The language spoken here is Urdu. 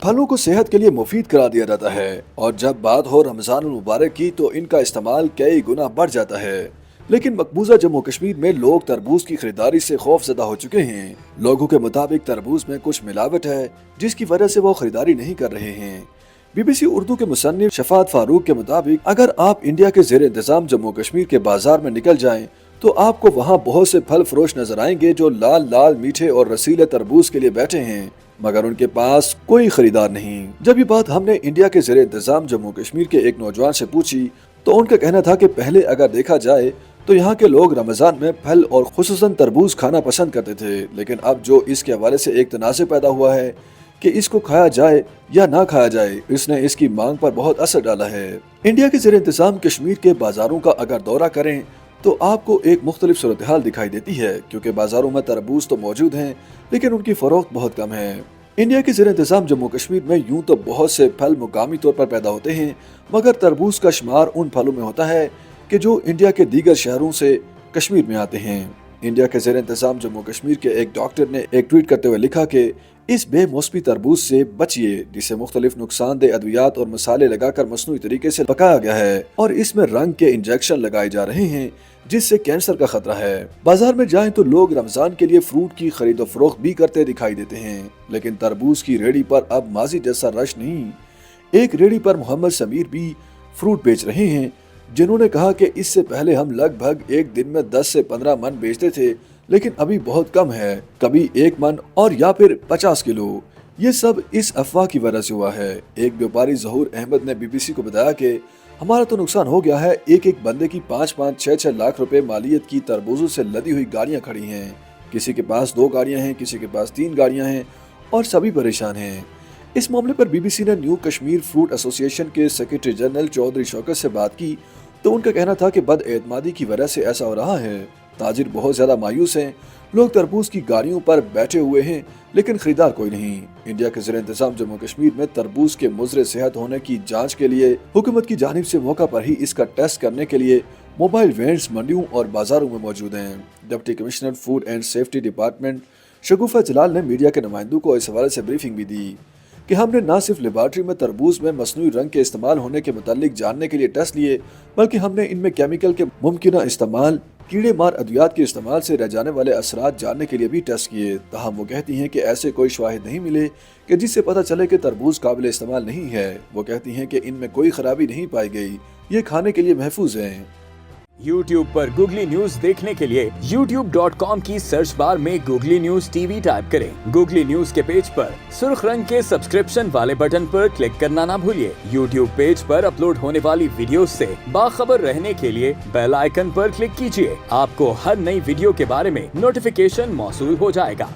پھلوں کو صحت کے لیے مفید قرار دیا جاتا ہے اور جب بات ہو رمضان المبارک کی تو ان کا استعمال کئی گنا بڑھ جاتا ہے، لیکن مقبوضہ جموں کشمیر میں لوگ تربوز کی خریداری سے خوف زدہ ہو چکے ہیں۔ لوگوں کے مطابق تربوز میں کچھ ملاوٹ ہے جس کی وجہ سے وہ خریداری نہیں کر رہے ہیں۔ بی بی سی اردو کے مصنف شفاعت فاروق کے مطابق اگر آپ انڈیا کے زیر انتظام جموں کشمیر کے بازار میں نکل جائیں تو آپ کو وہاں بہت سے پھل فروش نظر آئیں گے جو لال لال میٹھے اور رسیلے تربوز کے لیے بیٹھے ہیں، مگر ان کے پاس کوئی خریدار نہیں۔ جب یہ بات ہم نے انڈیا کے زیر انتظام جموں کشمیر کے ایک نوجوان سے پوچھی تو ان کا کہنا تھا کہ پہلے اگر دیکھا جائے تو یہاں کے لوگ رمضان میں پھل اور خصوصاً تربوز کھانا پسند کرتے تھے، لیکن اب جو اس کے حوالے سے ایک تنازع پیدا ہوا ہے کہ اس کو کھایا جائے یا نہ کھایا جائے، اس نے اس کی مانگ پر بہت اثر ڈالا ہے۔ انڈیا کے زیر انتظام کشمیر کے بازاروں کا اگر دورہ کریں تو آپ کو ایک مختلف صورتحال دکھائی دیتی ہے، کیونکہ بازاروں میں تربوز تو موجود ہیں لیکن ان کی فروخت بہت کم ہے۔ انڈیا کے زیر انتظام جموں کشمیر میں یوں تو بہت سے پھل مقامی طور پر پیدا ہوتے ہیں، مگر تربوز کا شمار ان پھلوں میں ہوتا ہے کہ جو انڈیا کے دیگر شہروں سے کشمیر میں آتے ہیں۔ انڈیا کے زیر انتظام جموں کشمیر کے ایک ڈاکٹر نے ایک ٹویٹ کرتے ہوئے لکھا کہ اس بے موسمی تربوز سے بچیے جسے مختلف نقصان دہ ادویات اور مسالے لگا کر مصنوعی طریقے سے پکایا گیا ہے اور اس میں رنگ کے انجیکشن لگائے جا رہے ہیں جس سے کینسر کا خطرہ ہے۔ بازار میں جائیں تو لوگ رمضان کے لیے فروٹ کی خرید و فروخت بھی کرتے دکھائی دیتے ہیں، لیکن تربوز کی ریڑھی پر اب ماضی جیسا رش نہیں۔ ایک ریڑھی پر محمد سمیر بھی فروٹ بیچ رہے ہیں، جنہوں نے کہا کہ اس سے پہلے ہم لگ بھگ ایک دن میں 10 سے 15 من بیچتے تھے، لیکن ابھی بہت کم ہے، کبھی 1 من اور یا پھر 50 کلو۔ یہ سب اس افواہ کی وجہ سے ہوا ہے۔ ایک بیوپاری ظہور احمد نے بی بی سی کو بتایا کہ ہمارا تو نقصان ہو گیا ہے، ایک بندے کی 5-6 لاکھ روپے مالیت کی تربوزوں سے لدی ہوئی گاڑیاں کھڑی ہیں، کسی کے پاس 2 گاڑیاں ہیں، کسی کے پاس 3 گاڑیاں ہیں اور سبھی پریشان ہیں۔ اس معاملے پر بی بی سی نے نیو کشمیر فروٹ ایسوسی ایشن کے سیکرٹری جنرل چودھری شوکت سے بات کی تو ان کا کہنا تھا کہ بد اعتمادی کی وجہ سے ایسا ہو رہا ہے، تاجر بہت زیادہ مایوس ہیں، لوگ تربوز کی گاڑیوں پر بیٹھے ہوئے ہیں لیکن خریدار کوئی نہیں۔ انڈیا کے زیر انتظام جموں کشمیر میں تربوز کے مضر صحت ہونے کی جانچ کے لیے حکومت کی جانب سے موقع پر ہی اس کا ٹیسٹ کرنے کے لیے موبائل وینز منڈیوں اور بازاروں میں موجود ہیں۔ Deputy commissioner food and safety department Shagufa Jalal نے میڈیا کے نمائندوں کو اس حوالے سے بریفنگ بھی دی کہ ہم نے نہ صرف لیبارٹری میں تربوز میں مصنوعی رنگ کے استعمال ہونے کے متعلق جاننے کے لیے ٹیسٹ لیے، بلکہ ہم نے ان میں کیمیکل کے ممکنہ استعمال، کیڑے مار ادویات کے استعمال سے رہ جانے والے اثرات جاننے کے لیے بھی ٹیسٹ کیے۔ تاہم وہ کہتی ہیں کہ ایسے کوئی شواہد نہیں ملے کہ جس سے پتہ چلے کہ تربوز قابل استعمال نہیں ہے۔ وہ کہتی ہیں کہ ان میں کوئی خرابی نہیں پائی گئی، یہ کھانے کے لیے محفوظ ہیں۔ YouTube پر گوگلی نیوز دیکھنے کے لیے youtube.com کی سرچ بار میں googly news T V type کریں۔ گوگلی نیوز کے پیج پر سرخ رنگ کے سبسکرپشن والے بٹن پر کلک کرنا نہ بھولیے۔ YouTube پیج پر اپلوڈ ہونے والی ویڈیوز سے باخبر رہنے کے لیے بیل آئیکن پر کلک کیجیے۔ آپ کو ہر نئی ویڈیو کے بارے میں نوٹیفیکیشن موصول ہو جائے گا۔